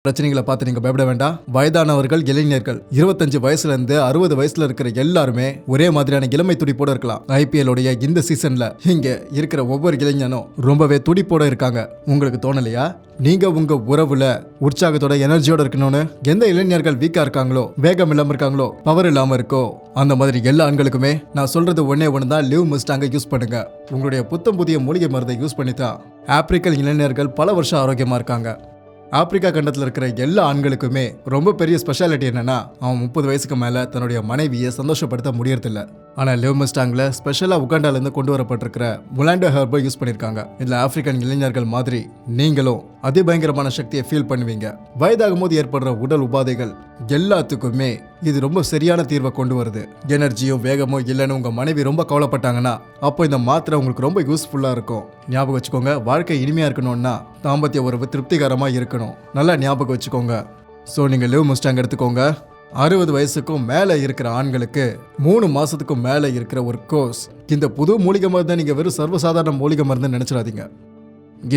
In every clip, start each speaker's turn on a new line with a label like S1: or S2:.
S1: பிரச்சனைகளை பார்த்து நீங்க பயப்பட வேண்டாம். வயதானவர்கள், இளைஞர்கள் 25 வயசுல இருந்து 60 வயசுல இருக்கிற எல்லாருமே ஒரே மாதிரியான இளமை துடிப்போட இருக்கலாம். IPL உடைய இந்த சீசன்ல இங்க இருக்கிற ஒவ்வொரு இளைஞனும் ரொம்பவே துடிப்போட இருக்காங்க. உங்களுக்கு தோணலையா? நீங்க உங்க உறவுல உற்சாகத்தோட எனர்ஜியோட இருக்கணும்னு? எந்த இளைஞர்கள் வீக்கா இருக்காங்களோ, வேகம் இல்லாம இருக்காங்களோ, பவர் இல்லாம இருக்கோ, அந்த மாதிரி எல்லா ஆண்களுக்குமே நான் சொல்றது ஒன்னே ஒண்ணுதான், லிவ் மஸ்டாங்க யூஸ் பண்ணுங்க. உங்களுடைய புத்தம் புதிய மூலிகை மருந்தை யூஸ் பண்ணி தான் ஆப்பிரிக்கன் இளைஞர்கள் பல வருஷம் ஆரோக்கியமா இருக்காங்க. ஆப்பிரிக்கா கண்டத்தில் இருக்கிற எல்லா ஆண்களுக்குமே ரொம்ப பெரிய ஸ்பெஷாலிட்டி என்னன்னா, அவன் 30 வயசுக்கு மேல தன்னுடைய மனைவியை சந்தோஷப்படுத்த முடியறதில்ல. ஆனால் லிவ் மஸ்டாங்ல ஸ்பெஷலா உகாண்டாலேருந்து கொண்டு வரப்பட்டிருக்கிற முலாண்டோ ஹெர்பை யூஸ் பண்ணியிருக்காங்க. இதில் ஆப்பிரிக்கன் இளைஞர்கள் மாதிரி நீங்களும் அதிபயங்கரமான சக்தியை ஃபீல் பண்ணுவீங்க. வயதாகும் போது ஏற்படுற உடல் உபாதைகள் எல்லாத்துக்குமே இது ரொம்ப சரியான தீர்வை கொண்டு வருது. எனர்ஜியோ வேகமோ இல்லைன்னு உங்க மனைவி ரொம்ப கவலைப்பட்டாங்கன்னா அப்போ இந்த மாத்திரை உங்களுக்கு ரொம்ப யூஸ்ஃபுல்லா இருக்கும். ஞாபகம் வச்சுக்கோங்க, வாழ்க்கை இனிமையா இருக்கணும்னா தாம்பத்திய உறவு திருப்திகரமா இருக்கணும். நல்லா ஞாபகம் வச்சுக்கோங்க. ஸோ நீங்க லிவ் மஸ்டாங் எடுத்துக்கோங்க. 60 வயசுக்கும் மேலே இருக்கிற ஆண்களுக்கு 3 மாசத்துக்கும் மேலே இருக்கிற ஒரு கோர்ஸ். இந்த புது மூலிகை மருந்து நீங்க வெறும் சர்வசாதாரண மூலிகை மருந்து நினைச்சிடாதீங்க.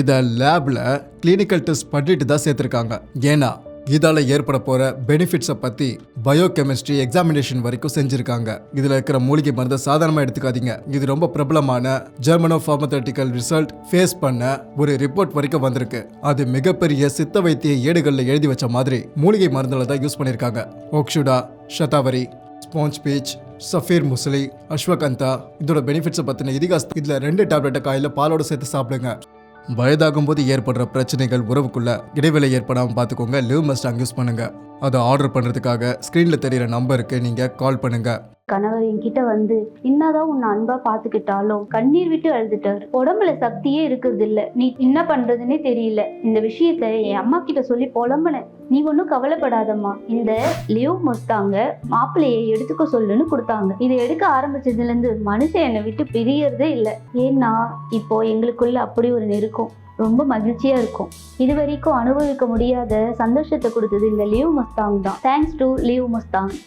S1: இதை லேப்ல கிளினிக்கல் டெஸ்ட் பண்ணிட்டு தான் சேர்த்திருக்காங்க. ஏன்னா இதால ஏற்பட போற பெனிஃபிட்ஸை பத்தி பயோகெமிஸ்ட்ரி எக்ஸாமினேஷன் வரைக்கும் செஞ்சிருக்காங்க. இதுல இருக்கிற மூலிகை மருந்தை சாதாரணமா எடுத்துக்காதீங்க. இது ரொம்ப பிரபலமான ஜெர்மனோ பார்மசூட்டிக்கல் ரிசல்ட் ஃபேஸ் பண்ண ஒரு ரிப்போர்ட் வரைக்கும் வந்திருக்கு. அது மிகப்பெரிய சித்த வைத்திய ஏடுகள்ல எழுதி வச்ச மாதிரி மூலிகை மருந்துல தான் யூஸ் பண்ணிருக்காங்க. ஓக்ஷுடா, ஷதாவரி, ஸ்பாஞ்ச் பீச், சஃபீர் முஸ்லி, அஸ்வகந்தா, இதோட பெனிஃபிட்ஸை பத்தின இதிகாசம். இதுல 2 டேப்லெட்டை காலையில பாலோட சேர்த்து சாப்பிடுங்க. வயதாகும் போது ஏற்படுற பிரச்சனைகள் உறவுக்குள்ள இடைவேளை ஏற்படாமல் பார்த்துக்கோங்க. லிவ் மஸ்டாங் யூஸ் பண்ணுங்க. அதை ஆர்டர் பண்றதுக்காக ஸ்கிரீன்ல தெரியுற நம்பருக்கு நீங்க கால் பண்ணுங்க.
S2: கணவர் என்கிட்ட வந்து என்னதான் உன்னை அன்பா பாத்துக்கிட்டாலும் கண்ணீர் விட்டு அழுதுட்டாரு. உடம்புல சக்தியே இருக்கிறது இல்ல, நீ என்ன பண்றதுன்னே தெரியல. இந்த விஷயத்த என் அம்மா கிட்ட சொல்லி புலம்புனேன். நீ ஒன்னும் கவலைப்படாதம்மா, இந்த லிவ் மஸ்டாங்க மாப்பிள்ளையை எடுத்துக்க சொல்லுன்னு கொடுத்தாங்க. இதை எடுக்க ஆரம்பிச்சதுல இருந்து மனுஷன் என்னை விட்டு பிரியறதே இல்லை. ஏன்னா இப்போ எங்களுக்குள்ள அப்படி ஒரு நெருக்கம், ரொம்ப மகிழ்ச்சியா இருக்கும். இது வரைக்கும் அனுபவிக்க முடியாத சந்தோஷத்தை கொடுத்தது இந்த லிவ் மஸ்டாங் தான். Thanks to live Mustang.